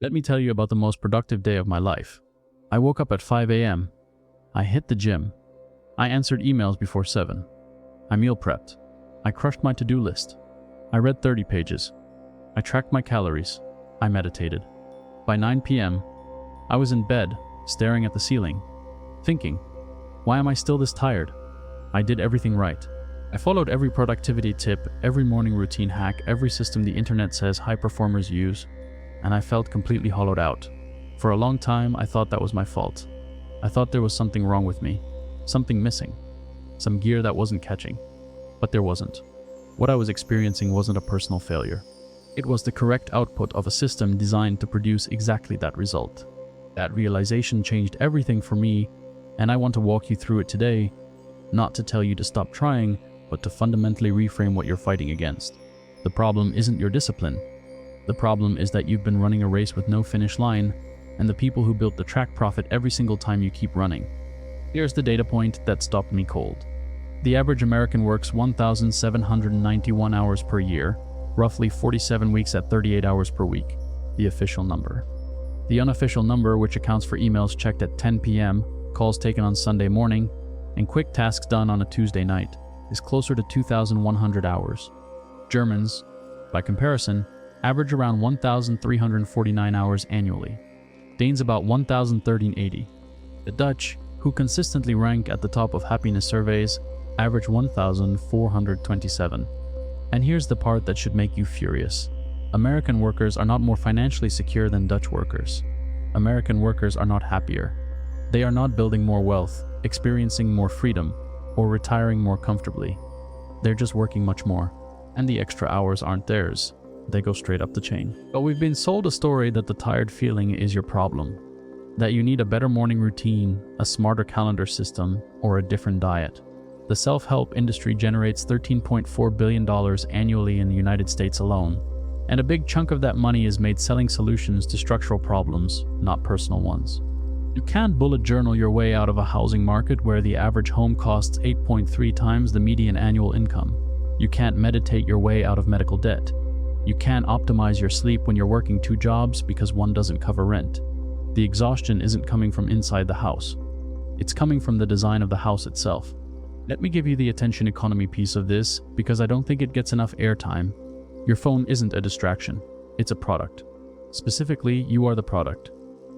Let me tell you about the most productive day of my life. I woke up at 5 a.m. I hit the gym. I answered emails before 7. I meal prepped. I crushed my to-do list. I read 30 pages. I tracked my calories. I meditated. By 9 p.m., I was in bed, staring at the ceiling, thinking, why am I still this tired? I did everything right. I followed every productivity tip, every morning routine hack, every system the internet says high performers use, and I felt completely hollowed out. For a long time, I thought that was my fault. I thought there was something wrong with me, something missing, some gear that wasn't catching. But there wasn't. What I was experiencing wasn't a personal failure. It was the correct output of a system designed to produce exactly that result. That realization changed everything for me, and I want to walk you through it today, not to tell you to stop trying, but to fundamentally reframe what you're fighting against. The problem isn't your discipline. The problem is that you've been running a race with no finish line, and the people who built the track profit every single time you keep running. Here's the data point that stopped me cold. The average American works 1,791 hours per year, roughly 47 weeks at 38 hours per week, the official number. The unofficial number, which accounts for emails checked at 10 p.m., calls taken on Sunday morning, and quick tasks done on a Tuesday night, is closer to 2,100 hours. Germans, by comparison, average around 1,349 hours annually. Danes about 1,1380. The Dutch, who consistently rank at the top of happiness surveys, average 1,427. And here's the part that should make you furious. American workers are not more financially secure than Dutch workers. American workers are not happier. They are not building more wealth, experiencing more freedom, or retiring more comfortably. They're just working much more. And the extra hours aren't theirs. They go straight up the chain. But we've been sold a story that the tired feeling is your problem. That you need a better morning routine, a smarter calendar system, or a different diet. The self-help industry generates $13.4 billion annually in the United States alone. And a big chunk of that money is made selling solutions to structural problems, not personal ones. You can't bullet journal your way out of a housing market where the average home costs 8.3 times the median annual income. You can't meditate your way out of medical debt. You can't optimize your sleep when you're working 2 jobs because one doesn't cover rent. The exhaustion isn't coming from inside the house. It's coming from the design of the house itself. Let me give you the attention economy piece of this because I don't think it gets enough airtime. Your phone isn't a distraction. It's a product. Specifically, you are the product.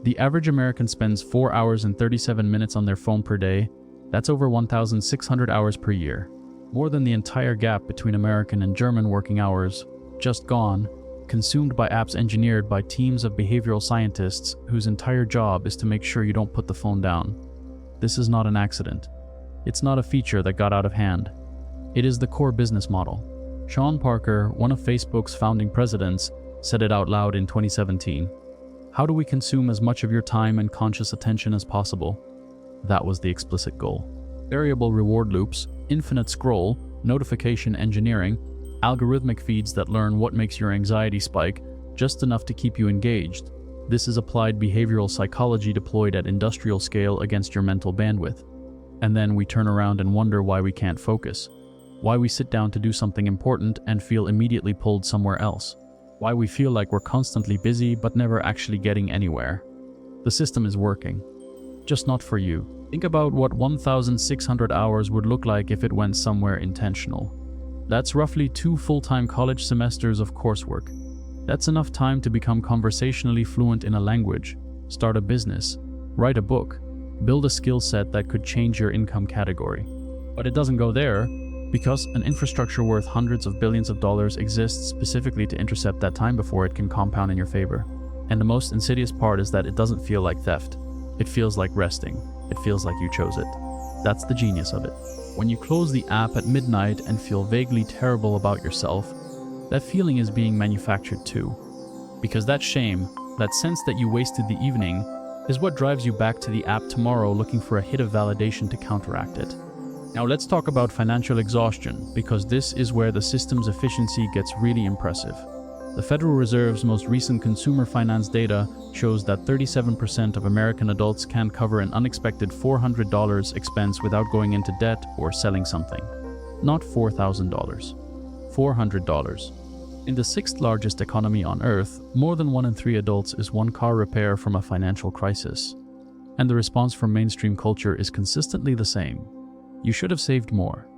The average American spends 4 hours and 37 minutes on their phone per day. That's over 1,600 hours per year. More than the entire gap between American and German working hours, just gone, consumed by apps engineered by teams of behavioral scientists whose entire job is to make sure you don't put the phone down. This is not an accident. It's not a feature that got out of hand. It is the core business model. Sean Parker, one of Facebook's founding presidents, said it out loud in 2017. How do we consume as much of your time and conscious attention as possible? That was the explicit goal. Variable reward loops, infinite scroll, notification engineering, algorithmic feeds that learn what makes your anxiety spike, just enough to keep you engaged. This is applied behavioral psychology deployed at industrial scale against your mental bandwidth. And then we turn around and wonder why we can't focus. Why we sit down to do something important and feel immediately pulled somewhere else. Why we feel like we're constantly busy but never actually getting anywhere. The system is working. Just not for you. Think about what 1,600 hours would look like if it went somewhere intentional. That's roughly 2 full-time college semesters of coursework. That's enough time to become conversationally fluent in a language, start a business, write a book, build a skill set that could change your income category. But it doesn't go there because an infrastructure worth hundreds of billions of dollars exists specifically to intercept that time before it can compound in your favor. And the most insidious part is that it doesn't feel like theft. It feels like resting. It feels like you chose it. That's the genius of it. When you close the app at midnight and feel vaguely terrible about yourself, that feeling is being manufactured too. Because that shame, that sense that you wasted the evening, is what drives you back to the app tomorrow looking for a hit of validation to counteract it. Now let's talk about financial exhaustion, because this is where the system's efficiency gets really impressive. The Federal Reserve's most recent consumer finance data shows that 37% of American adults can't cover an unexpected $400 expense without going into debt or selling something. Not $4,000. $400. In the sixth largest economy on Earth, more than 1 in 3 adults is one car repair from a financial crisis. And the response from mainstream culture is consistently the same. You should have saved more.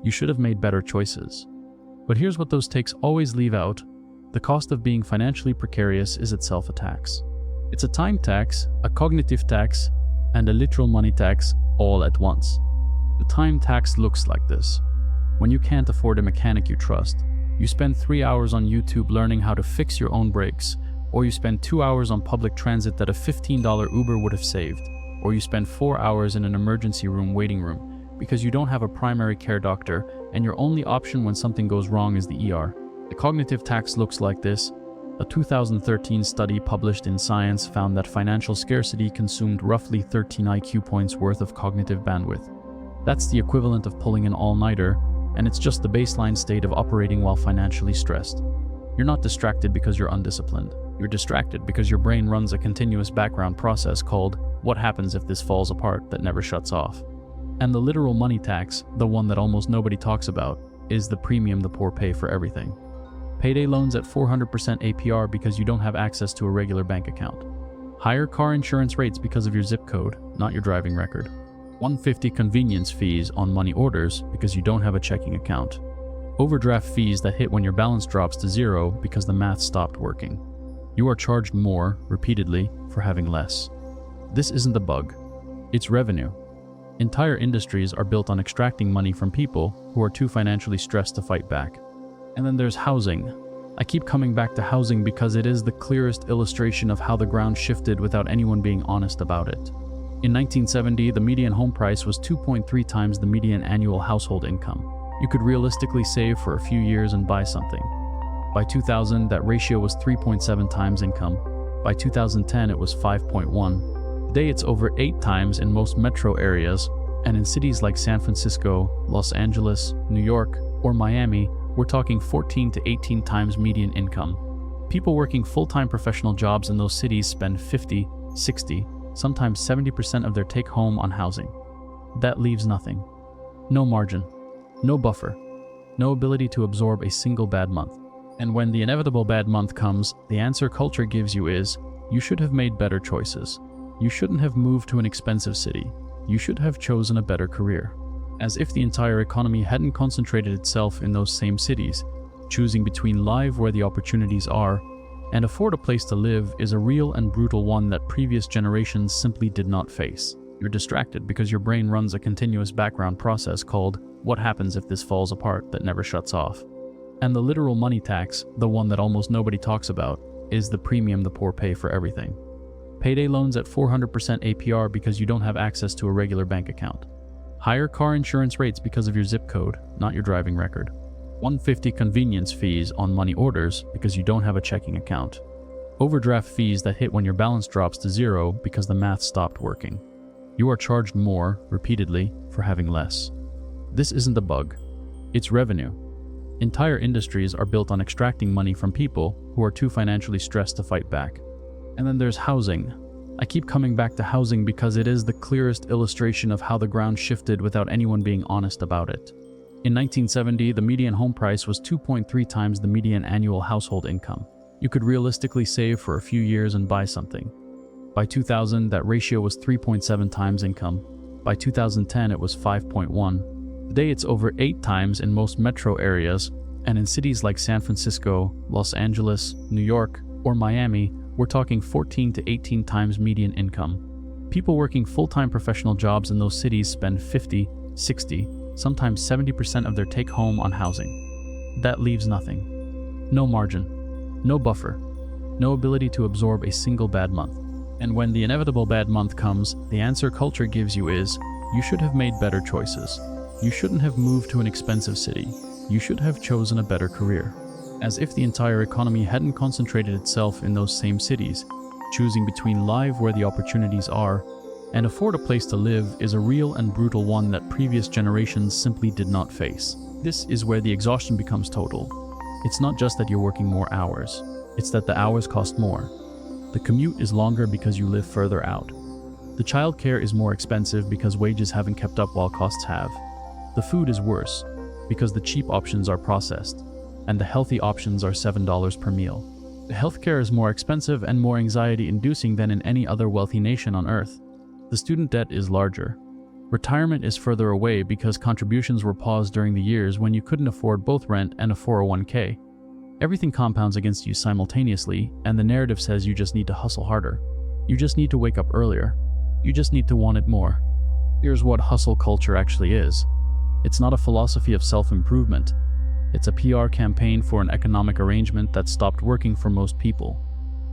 You should have made better choices. But here's what those takes always leave out. The cost of being financially precarious is itself a tax. It's a time tax, a cognitive tax, and a literal money tax all at once. The time tax looks like this. When you can't afford a mechanic you trust, you spend 3 hours on YouTube learning how to fix your own brakes, or you spend 2 hours on public transit that a $15 Uber would have saved, or you spend 4 hours in an emergency room waiting room because you don't have a primary care doctor and your only option when something goes wrong is the ER. The cognitive tax looks like this. A 2013 study published in Science found that financial scarcity consumed roughly 13 IQ points worth of cognitive bandwidth. That's the equivalent of pulling an all-nighter, and it's just the baseline state of operating while financially stressed. You're not distracted because you're undisciplined. You're distracted because your brain runs a continuous background process called "what happens if this falls apart" that never shuts off. And the literal money tax, the one that almost nobody talks about, is the premium the poor pay for everything. Payday loans at 400% APR because you don't have access to a regular bank account. Higher car insurance rates because of your zip code, not your driving record. $150 convenience fees on money orders because you don't have a checking account. Overdraft fees that hit when your balance drops to zero because the math stopped working. You are charged more, repeatedly, for having less. This isn't a bug. It's revenue. Entire industries are built on extracting money from people who are too financially stressed to fight back. And then there's housing. I keep coming back to housing because it is the clearest illustration of how the ground shifted without anyone being honest about it. In 1970, the median home price was 2.3 times the median annual household income. You could realistically save for a few years and buy something. By 2000, that ratio was 3.7 times income. By 2010, it was 5.1. Today, it's over 8 times in most metro areas, and in cities like San Francisco, Los Angeles, New York, or Miami, we're talking 14 to 18 times median income. People working full-time professional jobs in those cities spend 50, 60, sometimes 70% of their take-home on housing. That leaves nothing. No margin, no buffer, no ability to absorb a single bad month. And when the inevitable bad month comes, the answer culture gives you is, you should have made better choices. You shouldn't have moved to an expensive city. You should have chosen a better career. As if the entire economy hadn't concentrated itself in those same cities, choosing between live where the opportunities are and afford a place to live is a real and brutal one that previous generations simply did not face. You're distracted because your brain runs a continuous background process called "what happens if this falls apart" that never shuts off. And the literal money tax, the one that almost nobody talks about, is the premium the poor pay for everything. Payday loans at 400% APR because you don't have access to a regular bank account. Higher car insurance rates because of your zip code, not your driving record. $150 convenience fees on money orders because you don't have a checking account. Overdraft fees that hit when your balance drops to zero because the math stopped working. You are charged more, repeatedly, for having less. This isn't a bug. It's revenue. Entire industries are built on extracting money from people who are too financially stressed to fight back. And then there's housing. I keep coming back to housing because it is the clearest illustration of how the ground shifted without anyone being honest about it. In 1970, the median home price was 2.3 times the median annual household income. You could realistically save for a few years and buy something. By 2000, that ratio was 3.7 times income. By 2010, it was 5.1. Today, it's over 8 times in most metro areas, and in cities like San Francisco, Los Angeles, New York, or Miami, we're talking 14 to 18 times median income. People working full-time professional jobs in those cities spend 50, 60, sometimes 70% of their take-home on housing. That leaves nothing. No margin, no buffer, no ability to absorb a single bad month. And when the inevitable bad month comes, the answer culture gives you is, you should have made better choices. You shouldn't have moved to an expensive city. You should have chosen a better career. As if the entire economy hadn't concentrated itself in those same cities, choosing between live where the opportunities are and afford a place to live is a real and brutal one that previous generations simply did not face. This is where the exhaustion becomes total. It's not just that you're working more hours, it's that the hours cost more. The commute is longer because you live further out. The childcare is more expensive because wages haven't kept up while costs have. The food is worse because the cheap options are processed. and the healthy options are $7 per meal. Healthcare is more expensive and more anxiety-inducing than in any other wealthy nation on earth. The student debt is larger. Retirement is further away because contributions were paused during the years when you couldn't afford both rent and a 401k. Everything compounds against you simultaneously, and the narrative says you just need to hustle harder. You just need to wake up earlier. You just need to want it more. Here's what hustle culture actually is. It's not a philosophy of self-improvement. It's a PR campaign for an economic arrangement that stopped working for most people.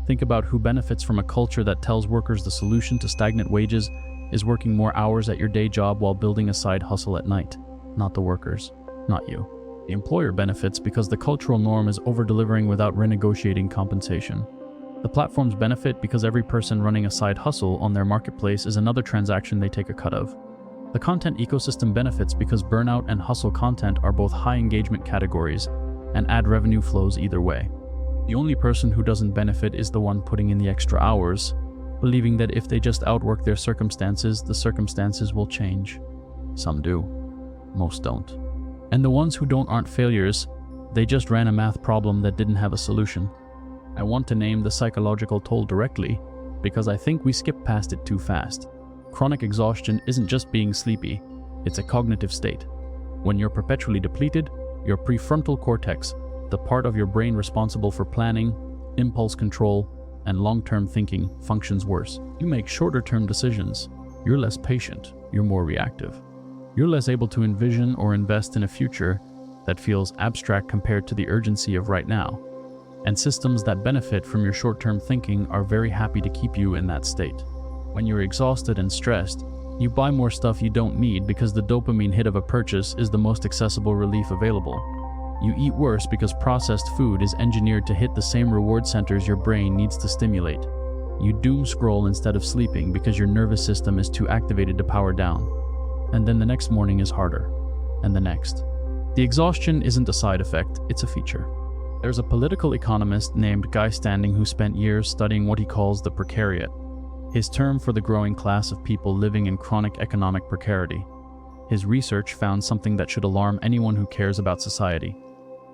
Think about who benefits from a culture that tells workers the solution to stagnant wages is working more hours at your day job while building a side hustle at night. Not the workers, not you. The employer benefits because the cultural norm is over-delivering without renegotiating compensation. The platforms benefit because every person running a side hustle on their marketplace is another transaction they take a cut of. The content ecosystem benefits because burnout and hustle content are both high engagement categories, and ad revenue flows either way. The only person who doesn't benefit is the one putting in the extra hours, believing that if they just outwork their circumstances, the circumstances will change. Some do. Most don't. And the ones who don't aren't failures, they just ran a math problem that didn't have a solution. I want to name the psychological toll directly because I think we skip past it too fast. Chronic exhaustion isn't just being sleepy, it's a cognitive state. When you're perpetually depleted, your prefrontal cortex, the part of your brain responsible for planning, impulse control, and long-term thinking, functions worse. You make shorter-term decisions. You're less patient. You're more reactive. You're less able to envision or invest in a future that feels abstract compared to the urgency of right now. And systems that benefit from your short-term thinking are very happy to keep you in that state. When you're exhausted and stressed, you buy more stuff you don't need because the dopamine hit of a purchase is the most accessible relief available. You eat worse because processed food is engineered to hit the same reward centers your brain needs to stimulate. You doom scroll instead of sleeping because your nervous system is too activated to power down. And then the next morning is harder. And the next. The exhaustion isn't a side effect, it's a feature. There's a political economist named Guy Standing who spent years studying what he calls the precariat, his term for the growing class of people living in chronic economic precarity. His research found something that should alarm anyone who cares about society.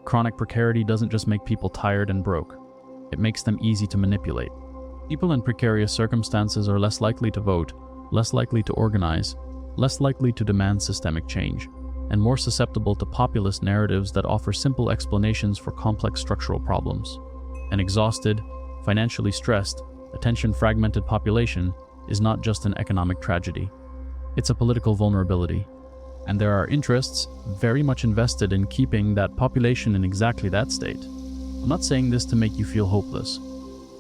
Chronic precarity doesn't just make people tired and broke. It makes them easy to manipulate. People in precarious circumstances are less likely to vote, less likely to organize, less likely to demand systemic change, and more susceptible to populist narratives that offer simple explanations for complex structural problems. An exhausted, financially stressed, attention-fragmented population is not just an economic tragedy. It's a political vulnerability. And there are interests very much invested in keeping that population in exactly that state. I'm not saying this to make you feel hopeless.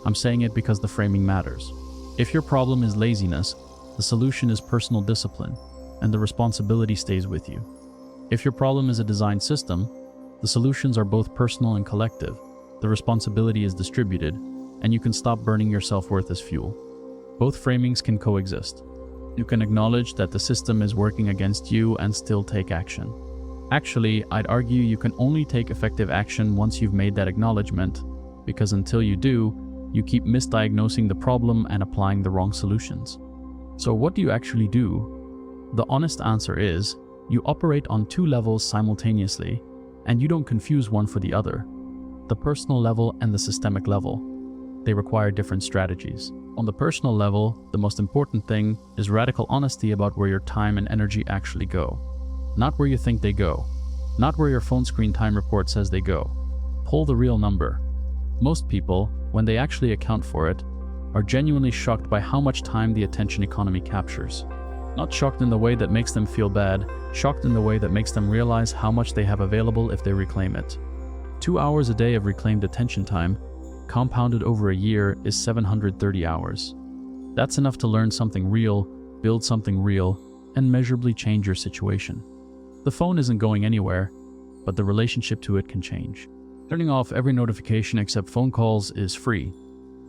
I'm saying it because the framing matters. If your problem is laziness, the solution is personal discipline, and the responsibility stays with you. If your problem is a design system, the solutions are both personal and collective. The responsibility is distributed, and you can stop burning your self-worth as fuel. Both framings can coexist. You can acknowledge that the system is working against you and still take action. Actually, I'd argue you can only take effective action once you've made that acknowledgement, because until you do, you keep misdiagnosing the problem and applying the wrong solutions. So what do you actually do? The honest answer is, you operate on two levels simultaneously, and you don't confuse one for the other. The personal level and the systemic level. They require different strategies. On the personal level, the most important thing is radical honesty about where your time and energy actually go. Not where you think they go. Not where your phone screen time report says they go. Pull the real number. Most people, when they actually account for it, are genuinely shocked by how much time the attention economy captures. Not shocked in the way that makes them feel bad, shocked in the way that makes them realize how much they have available if they reclaim it. 2 hours a day of reclaimed attention time, compounded over a year, is 730 hours. That's enough to learn something real, build something real, and measurably change your situation. The phone isn't going anywhere, but the relationship to it can change. Turning off every notification except phone calls is free.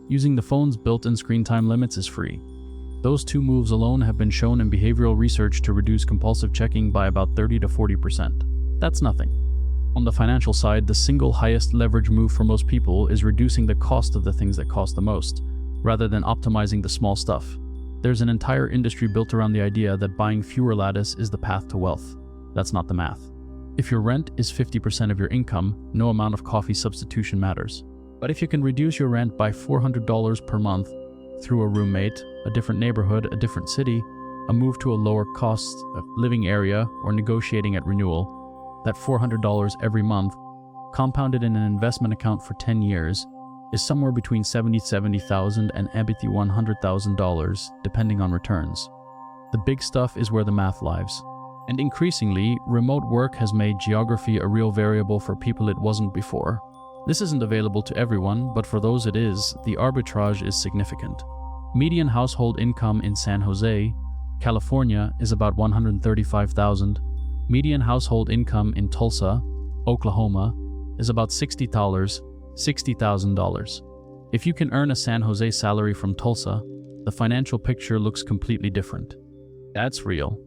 Using the phone's built-in screen time limits is free. Those two moves alone have been shown in behavioral research to reduce compulsive checking by about 30 to 40%. That's nothing. On the financial side, the single highest leverage move for most people is reducing the cost of the things that cost the most, rather than optimizing the small stuff. There's an entire industry built around the idea that buying fewer lattice is the path to wealth. That's not the math. If your rent is 50% of your income, no amount of coffee substitution matters. But if you can reduce your rent by $400 per month through a roommate, a different neighborhood, a different city, a move to a lower cost of living area, or negotiating at renewal, that $400 every month, compounded in an investment account for 10 years, is somewhere between $70,000 and $100,000, depending on returns. The big stuff is where the math lives. And increasingly, remote work has made geography a real variable for people it wasn't before. This isn't available to everyone, but for those it is, the arbitrage is significant. Median household income in San Jose, California, is about $135,000. Median household income in Tulsa, Oklahoma, is about $60,000. If you can earn a San Jose salary from Tulsa, the financial picture looks completely different. That's real.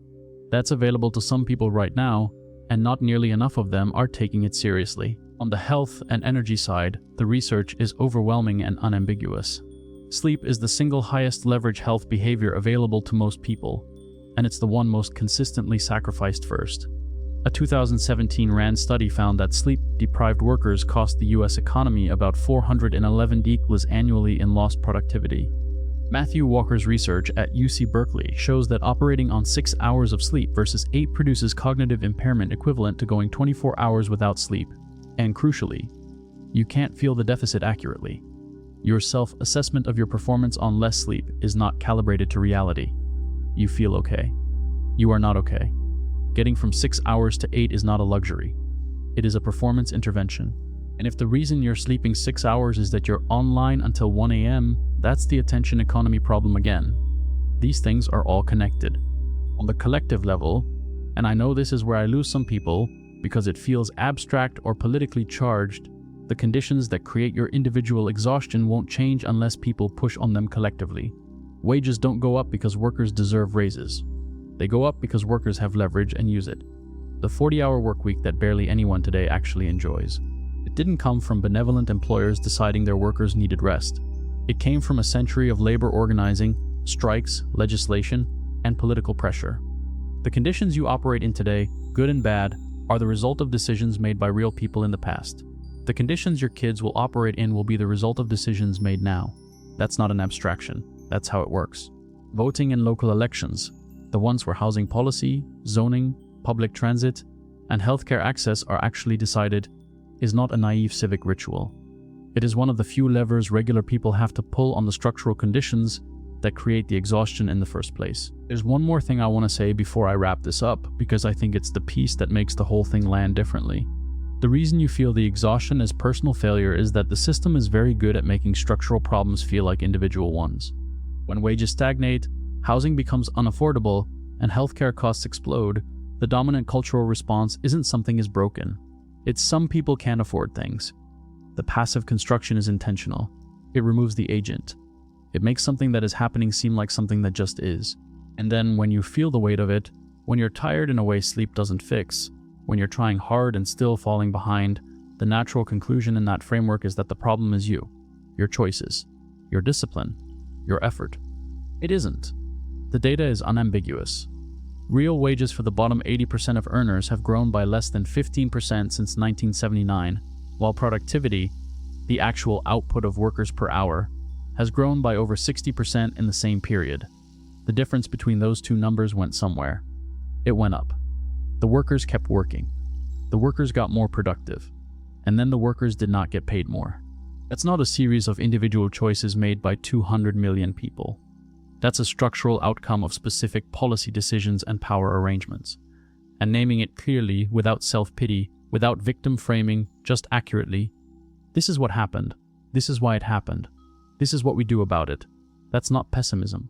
That's available to some people right now, and not nearly enough of them are taking it seriously. On the health and energy side, the research is overwhelming and unambiguous. Sleep is the single highest leverage health behavior available to most people, and it's the one most consistently sacrificed first. A 2017 RAND study found that sleep-deprived workers cost the US economy about $411 annually in lost productivity. Matthew Walker's research at UC Berkeley shows that operating on 6 hours of sleep versus 8 produces cognitive impairment equivalent to going 24 hours without sleep. And crucially, you can't feel the deficit accurately. Your self-assessment of your performance on less sleep is not calibrated to reality. You feel okay. You are not okay. Getting from 6 hours to 8 is not a luxury. It is a performance intervention. And if the reason you're sleeping 6 hours is that you're online until 1 a.m., that's the attention economy problem again. These things are all connected. On the collective level, and I know this is where I lose some people because it feels abstract or politically charged, the conditions that create your individual exhaustion won't change unless people push on them collectively. Wages don't go up because workers deserve raises. They go up because workers have leverage and use it. The 40-hour workweek that barely anyone today actually enjoys. It didn't come from benevolent employers deciding their workers needed rest. It came from a century of labor organizing, strikes, legislation, and political pressure. The conditions you operate in today, good and bad, are the result of decisions made by real people in the past. The conditions your kids will operate in will be the result of decisions made now. That's not an abstraction. That's how it works. Voting in local elections, the ones where housing policy, zoning, public transit, and healthcare access are actually decided, is not a naive civic ritual. It is one of the few levers regular people have to pull on the structural conditions that create the exhaustion in the first place. There's one more thing I want to say before I wrap this up, because I think it's the piece that makes the whole thing land differently. The reason you feel the exhaustion as personal failure is that the system is very good at making structural problems feel like individual ones. When wages stagnate, housing becomes unaffordable, and healthcare costs explode, the dominant cultural response isn't something is broken. It's some people can't afford things. The passive construction is intentional. It removes the agent. It makes something that is happening seem like something that just is. And then when you feel the weight of it, when you're tired in a way sleep doesn't fix, when you're trying hard and still falling behind, the natural conclusion in that framework is that the problem is you, your choices, your discipline, your effort. It isn't. The data is unambiguous. Real wages for the bottom 80% of earners have grown by less than 15% since 1979, while productivity, the actual output of workers per hour, has grown by over 60% in the same period. The difference between those two numbers went somewhere. It went up. The workers kept working. The workers got more productive. And then the workers did not get paid more. That's not a series of individual choices made by 200 million people. That's a structural outcome of specific policy decisions and power arrangements. And naming it clearly, without self-pity, without victim framing, just accurately, this is what happened. This is why it happened. This is what we do about it. That's not pessimism.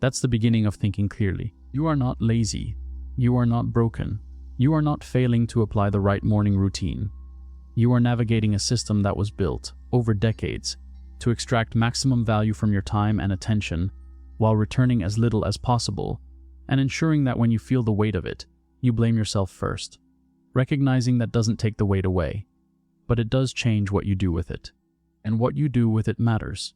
That's the beginning of thinking clearly. You are not lazy. You are not broken. You are not failing to apply the right morning routine. You are navigating a system that was built, over decades, to extract maximum value from your time and attention, while returning as little as possible, and ensuring that when you feel the weight of it, you blame yourself first. Recognizing that doesn't take the weight away, but it does change what you do with it. And what you do with it matters.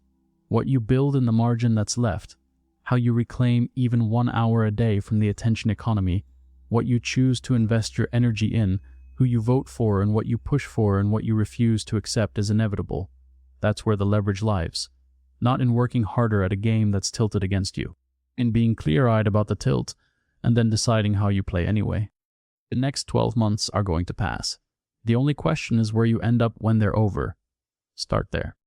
What you build in the margin that's left, how you reclaim even 1 hour a day from the attention economy, what you choose to invest your energy in Who you vote for and what you push for and what you refuse to accept is inevitable. That's where the leverage lies. Not in working harder at a game that's tilted against you. In being clear-eyed about the tilt and then deciding how you play anyway. The next 12 months are going to pass. The only question is where you end up when they're over. Start there.